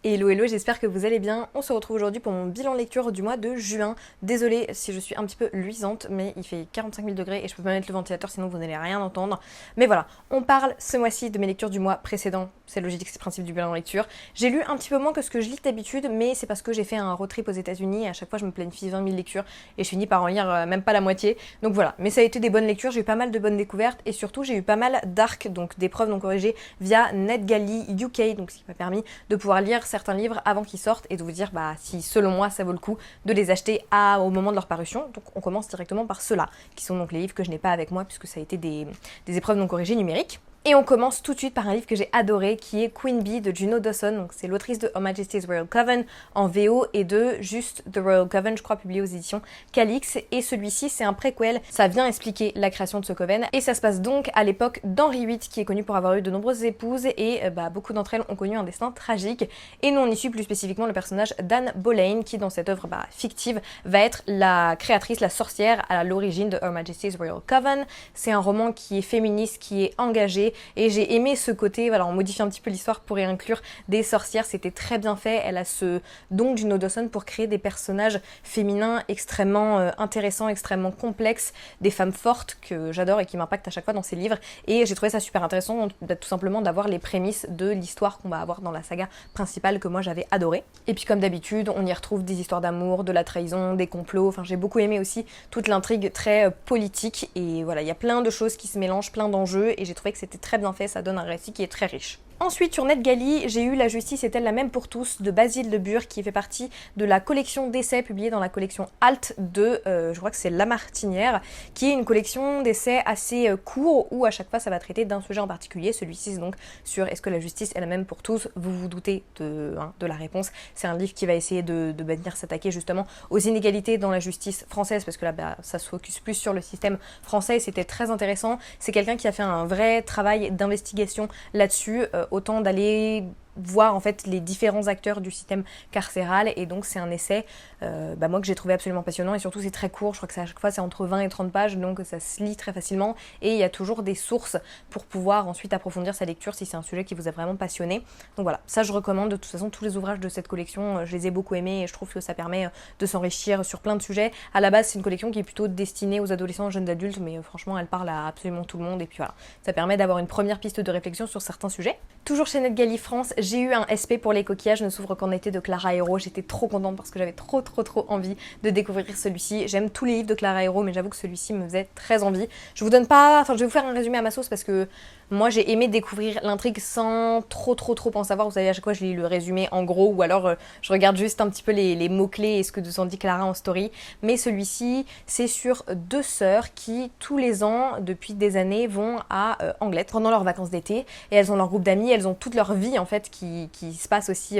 Hello hello, j'espère que vous allez bien. On se retrouve aujourd'hui pour mon bilan lecture du mois de juin. Désolée si je suis un petit peu luisante, mais il fait 45 000 degrés et je peux pas mettre le ventilateur sinon vous n'allez rien entendre. Mais voilà, on parle ce mois-ci de mes lectures du mois précédent. C'est logique, c'est le principe du bilan lecture. J'ai lu un petit peu moins que ce que je lis d'habitude, mais c'est parce que j'ai fait un road trip aux États-Unis et à chaque fois je me planifie 20 000 lectures et je finis par en lire même pas la moitié. Donc voilà, mais ça a été des bonnes lectures, j'ai eu pas mal de bonnes découvertes et surtout j'ai eu pas mal d'arcs, donc d'épreuves non corrigées via NetGalley UK, donc ce qui m'a permis de pouvoir lire certains livres avant qu'ils sortent et de vous dire si selon moi ça vaut le coup de les acheter au moment de leur parution. Donc on commence directement par ceux-là, qui sont donc les livres que je n'ai pas avec moi puisque ça a été des épreuves non corrigées numériques. Et on commence tout de suite par un livre que j'ai adoré qui est Queen Bee de Juno Dawson. Donc c'est l'autrice de Her Majesty's Royal Coven en VO et de juste The Royal Coven, je crois, publié aux éditions Calix. Et celui-ci c'est un préquel, ça vient expliquer la création de ce coven. Et ça se passe donc à l'époque d'Henri VIII qui est connu pour avoir eu de nombreuses épouses et beaucoup d'entre elles ont connu un destin tragique. Et nous on y suit plus spécifiquement le personnage d'Anne Boleyn qui dans cette œuvre fictive va être la créatrice, la sorcière à l'origine de Her Majesty's Royal Coven. C'est un roman qui est féministe, qui est engagé. Et j'ai aimé ce côté, voilà, on modifie un petit peu l'histoire pour y inclure des sorcières, c'était très bien fait. Elle a ce don Juno Dawson pour créer des personnages féminins extrêmement intéressants, extrêmement complexes, des femmes fortes que j'adore et qui m'impactent à chaque fois dans ses livres. Et j'ai trouvé ça super intéressant, tout simplement d'avoir les prémices de l'histoire qu'on va avoir dans la saga principale que moi j'avais adorée. Et puis comme d'habitude, on y retrouve des histoires d'amour, de la trahison, des complots. Enfin, j'ai beaucoup aimé aussi toute l'intrigue très politique. Et voilà, il y a plein de choses qui se mélangent, plein d'enjeux. Et j'ai trouvé que c'était très bien fait, ça donne un récit qui est très riche. Ensuite, sur NetGalley, j'ai eu La justice est-elle la même pour tous de Basile de Bure qui fait partie de la collection d'essais publiée dans la collection Alt de, je crois que c'est La Martinière, qui est une collection d'essais assez courts où à chaque fois ça va traiter d'un sujet en particulier. Celui-ci c'est donc sur est-ce que la justice est la même pour tous. Vous vous doutez de la réponse. C'est un livre qui va essayer de venir s'attaquer justement aux inégalités dans la justice française parce que là ça se focus plus sur le système français et c'était très intéressant. C'est quelqu'un qui a fait un vrai travail d'investigation là-dessus. Autant d'aller voir en fait les différents acteurs du système carcéral et donc c'est un essai moi que j'ai trouvé absolument passionnant et surtout c'est très court, je crois que à chaque fois c'est entre 20 et 30 pages donc ça se lit très facilement et il y a toujours des sources pour pouvoir ensuite approfondir sa lecture si c'est un sujet qui vous a vraiment passionné. Donc voilà, ça je recommande de toute façon tous les ouvrages de cette collection, je les ai beaucoup aimés et je trouve que ça permet de s'enrichir sur plein de sujets. À la base c'est une collection qui est plutôt destinée aux adolescents, aux jeunes adultes mais franchement elle parle à absolument tout le monde et puis voilà, ça permet d'avoir une première piste de réflexion sur certains sujets. Toujours chez NetGalley France, j'ai eu un SP pour les coquillages ne s'ouvre qu'en été de Clara Hérault. J'étais trop contente parce que j'avais trop envie de découvrir celui-ci. J'aime tous les livres de Clara Hérault, mais j'avoue que celui-ci me faisait très envie. Je vais vous faire un résumé à ma sauce parce que moi j'ai aimé découvrir l'intrigue sans trop en savoir. Vous savez, à chaque fois je lis le résumé en gros ou alors je regarde juste un petit peu les mots-clés et ce que nous en dit Clara en story. Mais celui-ci, c'est sur deux sœurs qui, tous les ans, depuis des années, vont à Anglet pendant leurs vacances d'été et elles ont leur groupe d'amis, elles ont toute leur vie en fait qui se passe aussi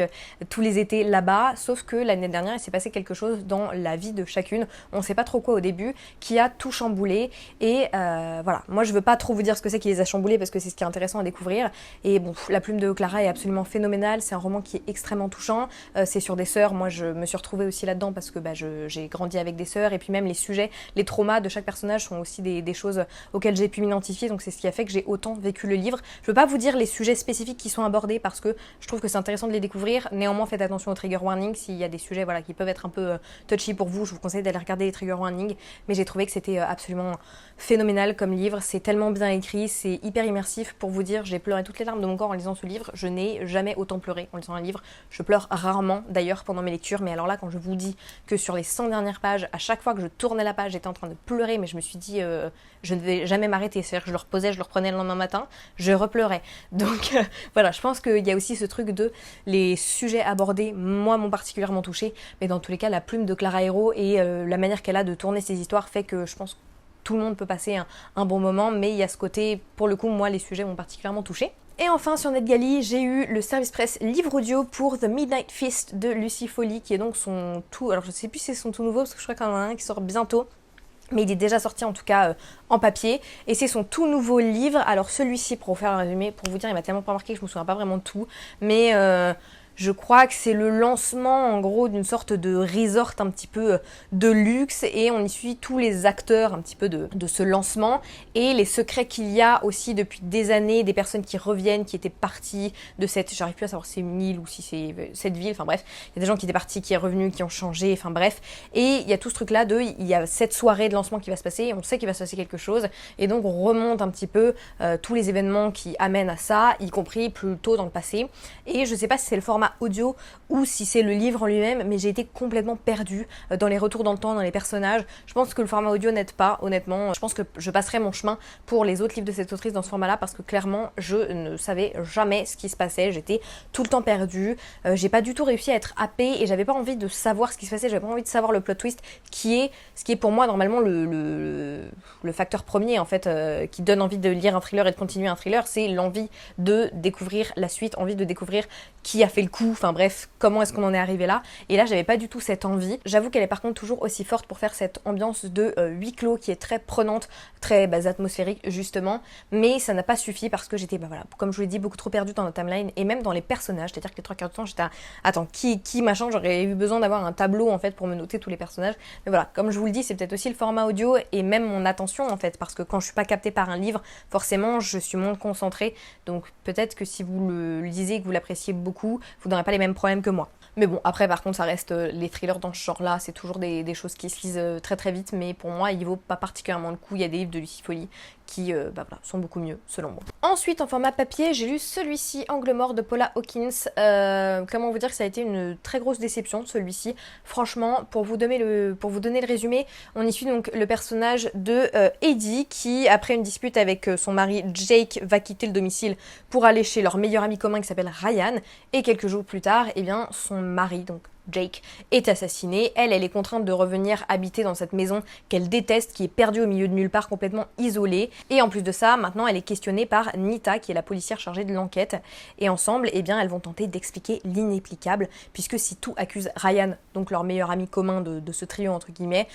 tous les étés là-bas, sauf que l'année dernière il s'est passé quelque chose dans la vie de chacune, on sait pas trop quoi au début, qui a tout chamboulé et voilà, moi je veux pas trop vous dire ce que c'est qui les a chamboulés parce que c'est ce qui est intéressant à découvrir et bon, la plume de Clara est absolument phénoménale, c'est un roman qui est extrêmement touchant, c'est sur des sœurs, moi je me suis retrouvée aussi là-dedans parce que j'ai grandi avec des sœurs et puis même les sujets, les traumas de chaque personnage sont aussi des choses auxquelles j'ai pu m'identifier, donc c'est ce qui a fait que j'ai autant vécu le livre. Je veux pas vous dire les sujets spécifiques qui sont abordés parce que je trouve que c'est intéressant de les découvrir, néanmoins faites attention aux trigger warnings, s'il y a des sujets qui peuvent être un peu touchy pour vous, je vous conseille d'aller regarder les trigger warnings, mais j'ai trouvé que c'était absolument phénoménal comme livre, c'est tellement bien écrit, c'est hyper immersif. Pour vous dire, j'ai pleuré toutes les larmes de mon corps en lisant ce livre, je n'ai jamais autant pleuré en lisant un livre, je pleure rarement d'ailleurs pendant mes lectures, mais alors là quand je vous dis que sur les 100 dernières pages, à chaque fois que je tournais la page j'étais en train de pleurer, mais je me suis dit je ne vais jamais m'arrêter, c'est-à-dire que je le reposais, je le reprenais le lendemain matin, je repleurais. Donc voilà, je pense qu'il y a aussi ce truc de les sujets abordés, moi m'ont particulièrement touchée, mais dans tous les cas la plume de Clara Hérault et la manière qu'elle a de tourner ses histoires fait que je pense que tout le monde peut passer un bon moment, mais il y a ce côté, pour le coup moi les sujets m'ont particulièrement touchée. Et enfin sur NetGalley, j'ai eu le service presse livre audio pour The Midnight Feast de Lucie Foley, qui est donc son tout, alors je sais plus si c'est son tout nouveau parce que je crois qu'il y en a un qui sort bientôt, mais il est déjà sorti en tout cas en papier et c'est son tout nouveau livre. Alors celui-ci, pour vous faire un résumé, pour vous dire, il m'a tellement pas marqué que je me souviens pas vraiment de tout, mais Je crois que c'est le lancement en gros d'une sorte de resort un petit peu de luxe et on y suit tous les acteurs un petit peu de ce lancement et les secrets qu'il y a aussi depuis des années, des personnes qui reviennent, qui étaient parties de cette, j'arrive plus à savoir si c'est une île ou si c'est cette ville, enfin bref, il y a des gens qui étaient partis, qui sont revenus, qui ont changé, enfin bref, et il y a tout ce truc là il y a cette soirée de lancement qui va se passer, on sait qu'il va se passer quelque chose et donc on remonte un petit peu tous les événements qui amènent à ça, y compris plus tôt dans le passé. Et je sais pas si c'est le format audio ou si c'est le livre en lui-même, mais j'ai été complètement perdue dans les retours dans le temps, dans les personnages. Je pense que le format audio n'aide pas, honnêtement. Je pense que je passerai mon chemin pour les autres livres de cette autrice dans ce format-là parce que clairement, je ne savais jamais ce qui se passait. J'étais tout le temps perdue. J'ai pas du tout réussi à être happée et j'avais pas envie de savoir ce qui se passait. J'avais pas envie de savoir le plot twist qui est ce qui est pour moi normalement le facteur premier en fait qui donne envie de lire un thriller et de continuer un thriller, c'est l'envie de découvrir la suite, envie de découvrir qui a fait le coup, enfin bref, comment est-ce qu'on en est arrivé là. Et là, j'avais pas du tout cette envie. J'avoue qu'elle est par contre toujours aussi forte pour faire cette ambiance de huis clos qui est très prenante, très atmosphérique justement, mais ça n'a pas suffi parce que j'étais, voilà, comme je vous l'ai dit, beaucoup trop perdue dans la timeline et même dans les personnages, c'est-à-dire que les 3/4 du temps, j'étais attends, qui machin, j'aurais eu besoin d'avoir un tableau en fait pour me noter tous les personnages. Mais voilà, comme je vous le dis, c'est peut-être aussi le format audio et même mon attention en fait, parce que quand je suis pas captée par un livre, forcément, je suis moins concentrée, donc peut-être que si vous le lisez et que vous l'appréciez beaucoup, vous n'aurez pas les mêmes problèmes que moi. Mais bon, après par contre ça reste les thrillers dans ce genre là, c'est toujours des choses qui se lisent très très vite, mais pour moi il vaut pas particulièrement le coup. Il y a des livres de Lucie Folly qui voilà, sont beaucoup mieux selon moi. Ensuite en format papier, j'ai lu celui-ci, Angle mort de Paula Hawkins. Comment vous dire que ça a été une très grosse déception celui-ci. Franchement, pour vous donner le résumé, on y suit donc le personnage de Eddie qui, après une dispute avec son mari Jake, va quitter le domicile pour aller chez leur meilleur ami commun qui s'appelle Ryan, et quelques jours plus tard, eh bien son mari, donc Jake, est assassiné. Elle est contrainte de revenir habiter dans cette maison qu'elle déteste, qui est perdue au milieu de nulle part, complètement isolée. Et en plus de ça, maintenant elle est questionnée par Nita, qui est la policière chargée de l'enquête. Et ensemble, eh bien, elles vont tenter d'expliquer l'inexplicable, puisque si tout accuse Ryan, donc leur meilleur ami commun de ce trio entre guillemets,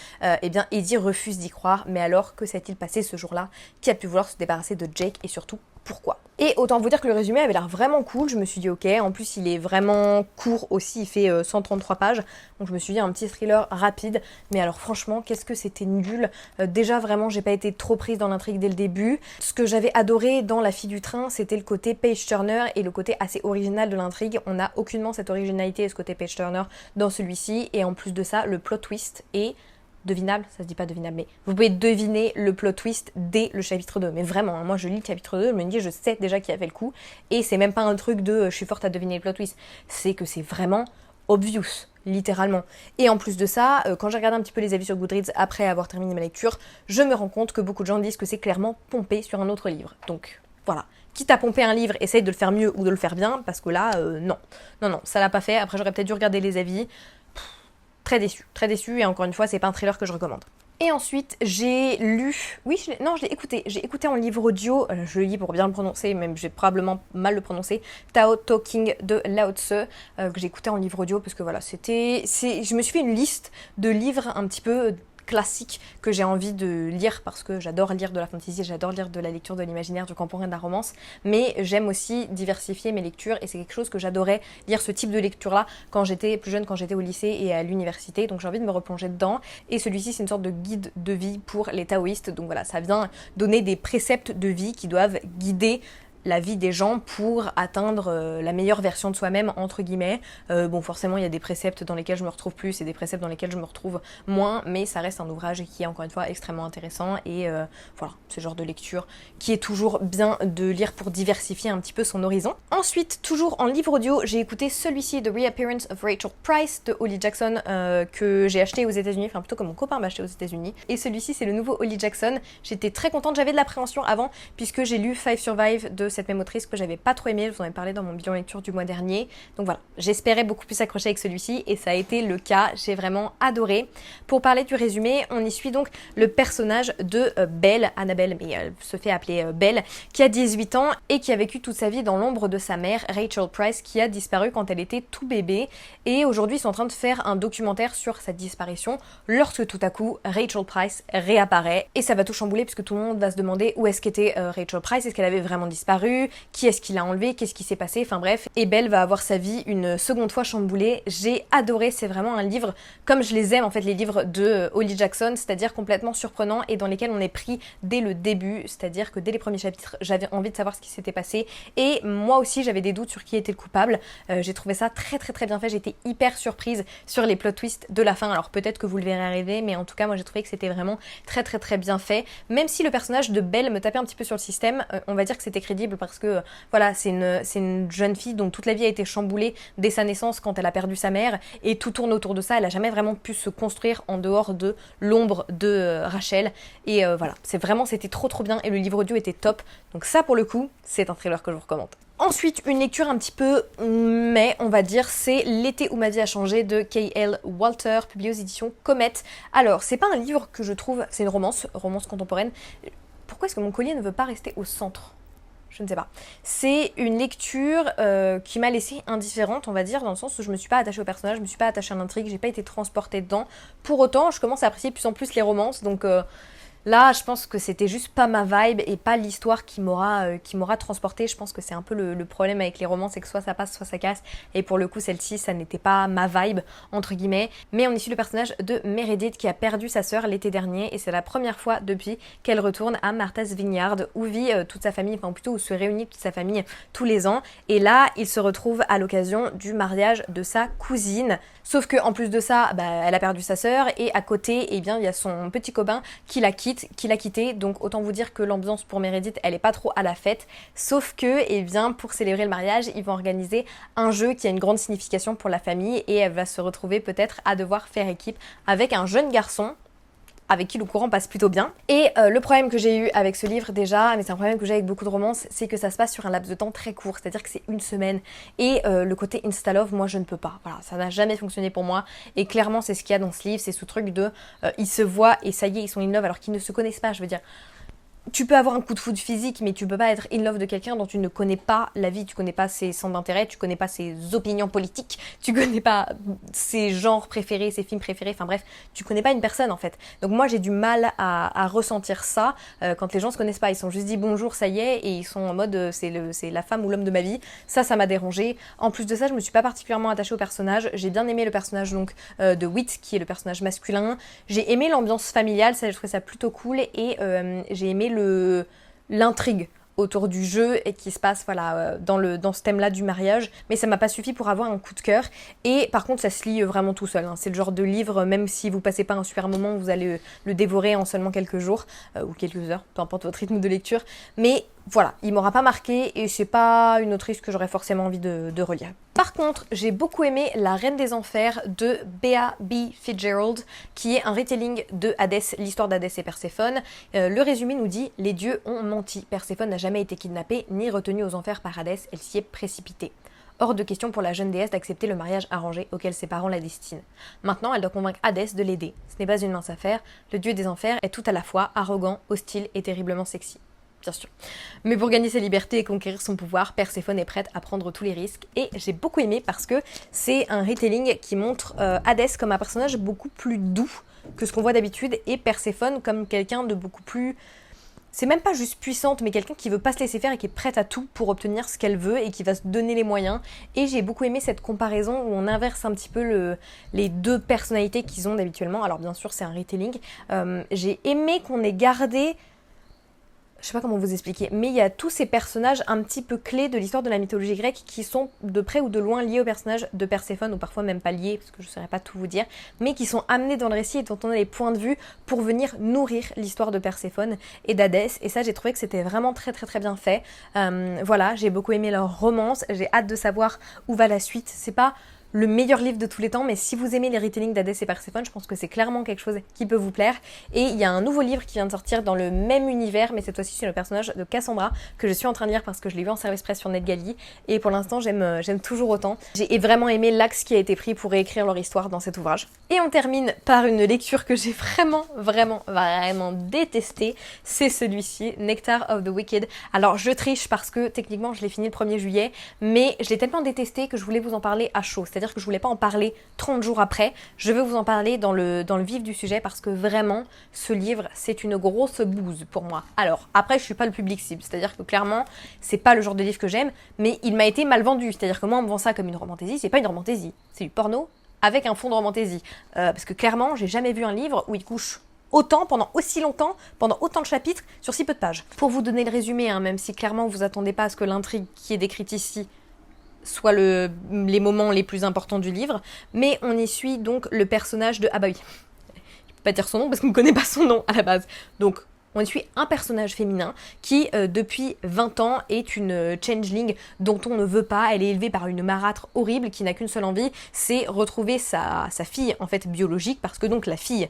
eh bien Eddie refuse d'y croire. Mais alors, que s'est-il passé ce jour-là? Qui a pu vouloir se débarrasser de Jake et surtout pourquoi? Et autant vous dire que le résumé avait l'air vraiment cool, je me suis dit ok, en plus il est vraiment court aussi, il fait 133 pages, donc je me suis dit un petit thriller rapide, mais alors franchement, qu'est-ce que c'était nul. Déjà vraiment, j'ai pas été trop prise dans l'intrigue dès le début. Ce que j'avais adoré dans La fille du train, c'était le côté page-turner et le côté assez original de l'intrigue. On n'a aucunement cette originalité et ce côté page-turner dans celui-ci, et en plus de ça, le plot twist est devinable, ça se dit pas devinable, mais vous pouvez deviner le plot twist dès le chapitre 2. Mais vraiment, hein, moi je lis le chapitre 2, je me dis je sais déjà qui a fait le coup, et c'est même pas un truc de je suis forte à deviner le plot twist, c'est que c'est vraiment obvious, littéralement. Et en plus de ça, quand j'ai regardé un petit peu les avis sur Goodreads après avoir terminé ma lecture, je me rends compte que beaucoup de gens disent que c'est clairement pompé sur un autre livre. Donc voilà. Quitte à pomper un livre, essaye de le faire mieux ou de le faire bien, parce que là, non, ça l'a pas fait. Après j'aurais peut-être dû regarder les avis. Très déçu, et encore une fois, c'est pas un thriller que je recommande. Et ensuite, j'ai lu, je l'ai écouté, j'ai écouté en livre audio, je le lis pour bien le prononcer, même j'ai probablement mal le prononcer, Tao Talking de Lao Tse, que j'ai écouté en livre audio, parce que voilà, je me suis fait une liste de livres un petit peu classiques que j'ai envie de lire parce que j'adore lire de la fantasy, j'adore lire de la lecture de l'imaginaire, du contemporain, de la romance, mais j'aime aussi diversifier mes lectures et c'est quelque chose que j'adorais lire, ce type de lecture là quand j'étais plus jeune, quand j'étais au lycée et à l'université, donc j'ai envie de me replonger dedans. Et celui-ci, c'est une sorte de guide de vie pour les taoïstes, donc voilà, ça vient donner des préceptes de vie qui doivent guider la vie des gens pour atteindre la meilleure version de soi-même, entre guillemets. Bon, forcément, il y a des préceptes dans lesquels je me retrouve plus et des préceptes dans lesquels je me retrouve moins, mais ça reste un ouvrage qui est, encore une fois, extrêmement intéressant et voilà, ce genre de lecture qui est toujours bien de lire pour diversifier un petit peu son horizon. Ensuite, toujours en livre audio, j'ai écouté celui-ci, The Reappearance of Rachel Price de Holly Jackson, que j'ai acheté aux États-Unis, enfin plutôt que mon copain m'a acheté aux États-Unis. Et celui-ci, c'est le nouveau Holly Jackson. J'étais très contente, j'avais de l'appréhension avant, puisque j'ai lu Five Survive de cette même autrice que j'avais pas trop aimé, je vous en ai parlé dans mon bilan lecture du mois dernier. Donc voilà, j'espérais beaucoup plus accrocher avec celui-ci et ça a été le cas, j'ai vraiment adoré. Pour parler du résumé, on y suit donc le personnage de Belle, Annabelle, mais elle se fait appeler Belle, qui a 18 ans et qui a vécu toute sa vie dans l'ombre de sa mère, Rachel Price, qui a disparu quand elle était tout bébé. Et aujourd'hui, ils sont en train de faire un documentaire sur sa disparition lorsque tout à coup, Rachel Price réapparaît. Et ça va tout chambouler puisque tout le monde va se demander où est-ce qu'était Rachel Price, est-ce qu'elle avait vraiment disparu, disparu, qui est-ce qui l'a enlevé, qu'est-ce qui s'est passé, enfin bref. Et Belle va avoir sa vie une seconde fois chamboulée. J'ai adoré, c'est vraiment un livre comme je les aime en fait, les livres de Holly Jackson, c'est-à-dire complètement surprenant et dans lesquels on est pris dès le début, c'est-à-dire que dès les premiers chapitres, j'avais envie de savoir ce qui s'était passé et moi aussi j'avais des doutes sur qui était le coupable. J'ai trouvé ça très très très bien fait, j'étais hyper surprise sur les plot twists de la fin, alors peut-être que vous le verrez arriver, mais en tout cas moi j'ai trouvé que c'était vraiment très très très bien fait, même si le personnage de Belle me tapait un petit peu sur le système, on va dire que c'était crédible parce que voilà, c'est une jeune fille dont toute la vie a été chamboulée dès sa naissance quand elle a perdu sa mère et tout tourne autour de ça, elle a jamais vraiment pu se construire en dehors de l'ombre de Rachel et voilà, c'était trop trop bien et le livre audio était top, donc ça pour le coup c'est un thriller que je vous recommande. Ensuite, une lecture un petit peu mais on va dire, c'est L'été où ma vie a changé de K.L. Walter, publié aux éditions Comet. Alors, c'est pas un livre que je trouve, c'est une romance contemporaine. Pourquoi est-ce que mon collier ne veut pas rester au centre ? Je ne sais pas. C'est une lecture qui m'a laissée indifférente, on va dire, dans le sens où je me suis pas attachée au personnage, je me suis pas attachée à l'intrigue, j'ai pas été transportée dedans. Pour autant, je commence à apprécier de plus en plus les romances, donc là, je pense que c'était juste pas ma vibe et pas l'histoire qui m'aura transportée. Je pense que c'est un peu le problème avec les romans, c'est que soit ça passe, soit ça casse. Et pour le coup, celle-ci, ça n'était pas ma vibe, entre guillemets. Mais on y suit le personnage de Meredith qui a perdu sa sœur l'été dernier. Et c'est la première fois depuis qu'elle retourne à Martha's Vineyard, où vit toute sa famille, enfin plutôt où se réunit toute sa famille tous les ans. Et là, il se retrouve à l'occasion du mariage de sa cousine. Sauf que en plus de ça, elle a perdu sa sœur. Et à côté, eh bien, il y a son petit copain qui l'a quitté, donc autant vous dire que l'ambiance pour Meredith elle est pas trop à la fête, sauf que eh bien pour célébrer le mariage ils vont organiser un jeu qui a une grande signification pour la famille et elle va se retrouver peut-être à devoir faire équipe avec un jeune garçon avec qui le courant passe plutôt bien. Et le problème que j'ai eu avec ce livre déjà, mais c'est un problème que j'ai avec beaucoup de romances, c'est que ça se passe sur un laps de temps très court, c'est-à-dire que c'est une semaine. Et le côté insta-love, moi je ne peux pas. Voilà, ça n'a jamais fonctionné pour moi. Et clairement c'est ce qu'il y a dans ce livre, c'est ce truc de ils se voient et ça y est, ils sont in love alors qu'ils ne se connaissent pas, je veux dire. Tu peux avoir un coup de foudre physique, mais tu peux pas être in love de quelqu'un dont tu ne connais pas la vie, tu connais pas ses centres d'intérêt, tu connais pas ses opinions politiques, tu connais pas ses genres préférés, ses films préférés, enfin bref, tu connais pas une personne en fait. Donc moi j'ai du mal à ressentir ça quand les gens se connaissent pas, ils sont juste dit bonjour, ça y est, et ils sont en mode c'est la femme ou l'homme de ma vie. Ça m'a dérangé. En plus de ça, je me suis pas particulièrement attachée au personnage, j'ai bien aimé le personnage donc de Whit qui est le personnage masculin, j'ai aimé l'ambiance familiale, ça je trouvais ça plutôt cool et j'ai aimé l'intrigue autour du jeu et qui se passe voilà dans ce thème-là du mariage, mais ça m'a pas suffi pour avoir un coup de cœur. Et par contre ça se lit vraiment tout seul, hein. C'est le genre de livre, même si vous passez pas un super moment, vous allez le dévorer en seulement quelques jours ou quelques heures, peu importe votre rythme de lecture, mais voilà, il m'aura pas marqué et c'est pas une autrice que j'aurais forcément envie de relire. Par contre, j'ai beaucoup aimé La Reine des Enfers de Bea B. Fitzgerald, qui est un retelling de Hadès, l'histoire d'Hadès et Perséphone. Le résumé nous dit « Les dieux ont menti. Perséphone n'a jamais été kidnappée ni retenue aux enfers par Hadès, elle s'y est précipitée. Hors de question pour la jeune déesse d'accepter le mariage arrangé auquel ses parents la destinent. Maintenant, elle doit convaincre Hadès de l'aider. Ce n'est pas une mince affaire, le dieu des enfers est tout à la fois arrogant, hostile et terriblement sexy. » Bien sûr. Mais pour gagner sa liberté et conquérir son pouvoir, Perséphone est prête à prendre tous les risques. Et j'ai beaucoup aimé parce que c'est un retelling qui montre Hadès comme un personnage beaucoup plus doux que ce qu'on voit d'habitude et Perséphone comme quelqu'un de beaucoup plus... C'est même pas juste puissante, mais quelqu'un qui veut pas se laisser faire et qui est prête à tout pour obtenir ce qu'elle veut et qui va se donner les moyens. Et j'ai beaucoup aimé cette comparaison où on inverse un petit peu les deux personnalités qu'ils ont habituellement. Alors bien sûr, c'est un retelling. J'ai aimé qu'on ait gardé... Je sais pas comment vous expliquer, mais il y a tous ces personnages un petit peu clés de l'histoire de la mythologie grecque qui sont de près ou de loin liés au personnage de Perséphone, ou parfois même pas liés, parce que je ne saurais pas tout vous dire, mais qui sont amenés dans le récit et dont on a les points de vue pour venir nourrir l'histoire de Perséphone et d'Hadès, et ça j'ai trouvé que c'était vraiment très très très bien fait. Voilà, j'ai beaucoup aimé leur romance, j'ai hâte de savoir où va la suite. C'est pas le meilleur livre de tous les temps, mais si vous aimez les retellings d'Hadès et Perséphone, je pense que c'est clairement quelque chose qui peut vous plaire. Et il y a un nouveau livre qui vient de sortir dans le même univers, mais cette fois-ci c'est le personnage de Cassandra, que je suis en train de lire parce que je l'ai vu en service presse sur NetGalley, et pour l'instant j'aime toujours autant. J'ai vraiment aimé l'axe qui a été pris pour réécrire leur histoire dans cet ouvrage. Et on termine par une lecture que j'ai vraiment détestée, c'est celui-ci, Nectar of the Wicked. Alors je triche parce que techniquement je l'ai fini le 1er juillet, mais je l'ai tellement détesté que je voulais vous en parler à chaud. c'est-à-dire que je voulais pas en parler 30 jours après, je veux vous en parler dans le vif du sujet parce que vraiment, ce livre, c'est une grosse bouse pour moi. Alors, après, je suis pas le public cible, c'est-à-dire que clairement, c'est pas le genre de livre que j'aime, mais il m'a été mal vendu, c'est-à-dire que moi, on me vend ça comme une romantaisie, c'est pas une romantaisie, c'est du porno avec un fond de romantaisie. Parce que clairement, j'ai jamais vu un livre où il couche autant, pendant aussi longtemps, pendant autant de chapitres, sur si peu de pages. Pour vous donner le résumé, hein, même si clairement vous attendez pas à ce que l'intrigue qui est décrite ici soit les moments les plus importants du livre, mais on y suit donc le personnage de... Ah bah oui, je peux pas dire son nom parce qu'on ne connaît pas son nom à la base. Donc, on y suit un personnage féminin qui, depuis 20 ans, est une changeling dont on ne veut pas. Elle est élevée par une marâtre horrible qui n'a qu'une seule envie, c'est retrouver sa fille, en fait, biologique, parce que donc la fille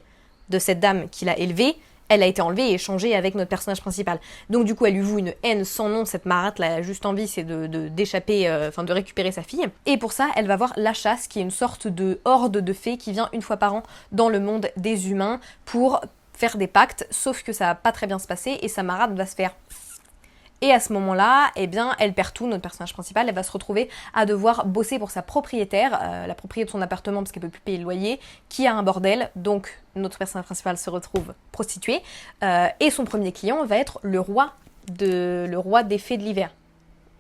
de cette dame qui l'a élevée, elle a été enlevée et échangée avec notre personnage principal. Donc du coup, elle lui voue une haine sans nom, cette marâtre, la juste envie, c'est d'échapper, de récupérer sa fille. Et pour ça, elle va voir la chasse, qui est une sorte de horde de fées qui vient une fois par an dans le monde des humains pour faire des pactes, sauf que ça va pas très bien se passer et sa marâtre va se faire... Et à ce moment-là, eh bien, elle perd tout, notre personnage principal, elle va se retrouver à devoir bosser pour sa propriétaire, la propriétaire de son appartement parce qu'elle peut plus payer le loyer, qui a un bordel, donc notre personnage principal se retrouve prostitué, et son premier client va être le roi des fées de l'hiver.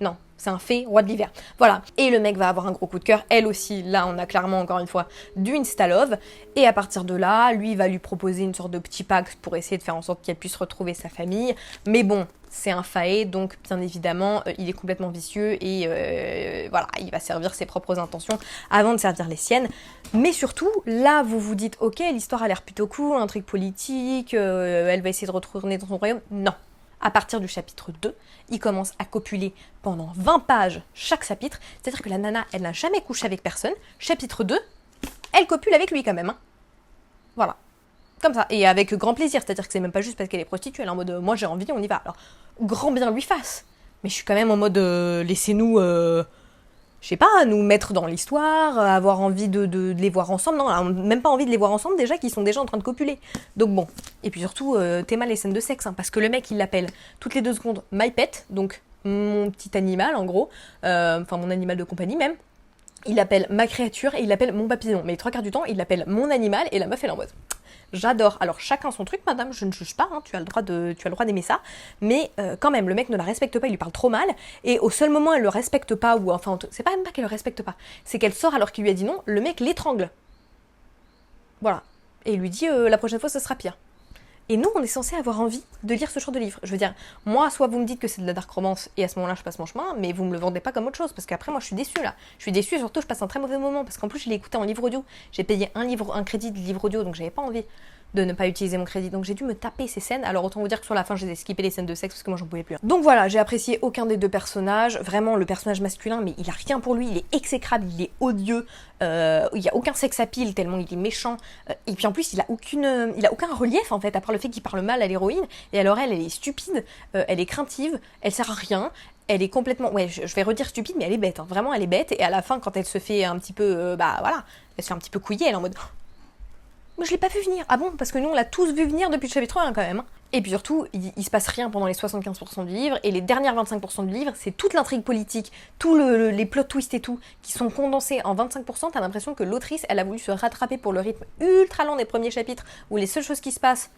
Non, c'est un fée, roi de l'hiver. Voilà. Et le mec va avoir un gros coup de cœur. Elle aussi, là, on a clairement, encore une fois, du insta-love. Et à partir de là, lui va lui proposer une sorte de petit pacte pour essayer de faire en sorte qu'elle puisse retrouver sa famille. Mais bon, c'est un faé, donc bien évidemment, il est complètement vicieux et voilà, il va servir ses propres intentions avant de servir les siennes. Mais surtout, là, vous vous dites, ok, l'histoire a l'air plutôt cool, un truc politique, elle va essayer de retourner dans son royaume. Non. À partir du chapitre 2, il commence à copuler pendant 20 pages chaque chapitre. C'est-à-dire que la nana, elle n'a jamais couché avec personne. Chapitre 2, elle copule avec lui quand même. Hein. Voilà. Comme ça. Et avec grand plaisir. C'est-à-dire que c'est même pas juste parce qu'elle est prostituée. Elle est en mode, moi j'ai envie, on y va. Alors, grand bien lui fasse. Mais je suis quand même en mode, laissez-nous... je sais pas, nous mettre dans l'histoire, avoir envie de les voir ensemble. Non, même pas envie de les voir ensemble déjà, qu'ils sont déjà en train de copuler. Donc bon. Et puis surtout, t'es mal les scènes de sexe, hein, parce que le mec, il l'appelle toutes les 2 secondes my pet, donc mon petit animal en gros, enfin mon animal de compagnie même. Il l'appelle ma créature et il l'appelle mon papillon. Mais les 3 quarts du temps, il l'appelle mon animal et la meuf, elle est en mode... J'adore. Alors chacun son truc, madame, je ne juge pas, hein, tu as le droit d'aimer ça, mais quand même, le mec ne la respecte pas, il lui parle trop mal, et au seul moment elle le respecte pas, ou enfin, c'est pas même pas qu'elle le respecte pas, c'est qu'elle sort alors qu'il lui a dit non, le mec l'étrangle. Voilà. Et il lui dit la prochaine fois ce sera pire. Et nous, on est censé avoir envie de lire ce genre de livre. Je veux dire, moi, soit vous me dites que c'est de la dark romance, et à ce moment-là, je passe mon chemin, mais vous me le vendez pas comme autre chose, parce qu'après, moi, je suis déçue, là. Je suis déçue, et surtout, je passe un très mauvais moment, parce qu'en plus, je l'ai écouté en livre audio. J'ai payé un crédit de livre audio, donc j'avais pas envie de ne pas utiliser mon crédit. Donc j'ai dû me taper ces scènes. Alors autant vous dire que sur la fin, j'ai skippé les scènes de sexe, parce que moi, j'en pouvais plus. Donc voilà, j'ai apprécié aucun des 2 personnages. Vraiment, le personnage masculin, mais il a rien pour lui, il est exécrable, il est odieux. Il y a aucun sex appeal, tellement il est méchant. Et puis en plus, il a aucun relief, en fait, à part le fait qu'il parle mal à l'héroïne. Et alors elle est stupide, elle est craintive, elle sert à rien. Elle est complètement... Ouais, je vais redire stupide, mais elle est bête. Hein. Vraiment, elle est bête. Et à la fin, quand elle se fait un petit peu... voilà, elle se fait un petit peu couiller, elle est en mode... Mais je l'ai pas vu venir. Ah bon? Parce que nous, on l'a tous vu venir depuis le chapitre 1, quand même. Et puis surtout, il se passe rien pendant les 75% du livre, et les dernières 25% du livre, c'est toute l'intrigue politique, tous les plot twists et tout, qui sont condensés en 25%. T'as l'impression que l'autrice, elle a voulu se rattraper pour le rythme ultra lent des premiers chapitres, où les seules choses qui se passent,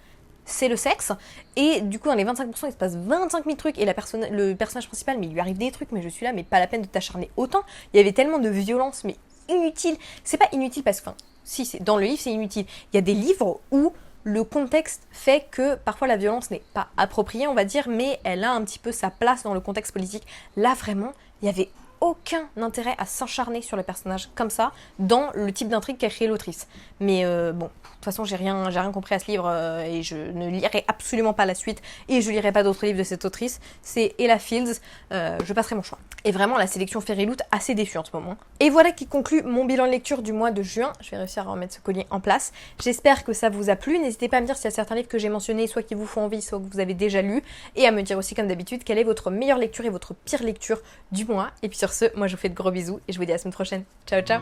c'est le sexe, et du coup dans les 25% il se passe 25 000 trucs, et le personnage principal, mais il lui arrive des trucs, mais je suis là, mais pas la peine de t'acharner autant. Il y avait tellement de violence, mais inutile. C'est pas inutile parce que, enfin, si, c'est dans le livre c'est inutile. Il y a des livres où le contexte fait que parfois la violence n'est pas appropriée, on va dire, mais elle a un petit peu sa place dans le contexte politique. Là vraiment, il y avait aucun intérêt à s'acharner sur le personnage comme ça dans le type d'intrigue qu'a créé l'autrice. Mais bon, de toute façon, j'ai rien compris à ce livre et je ne lirai absolument pas la suite et je lirai pas d'autres livres de cette autrice. C'est Ella Fields, je passerai mon choix. Et vraiment, la sélection Fairyloot, assez déçue en ce moment. Et voilà qui conclut mon bilan de lecture du mois de juin. Je vais réussir à remettre ce collier en place. J'espère que ça vous a plu. N'hésitez pas à me dire s'il y a certains livres que j'ai mentionnés, soit qui vous font envie, soit que vous avez déjà lu. Et à me dire aussi, comme d'habitude, quelle est votre meilleure lecture et votre pire lecture du mois. Et puis sur ce, moi je vous fais de gros bisous et je vous dis à la semaine prochaine. Ciao ciao!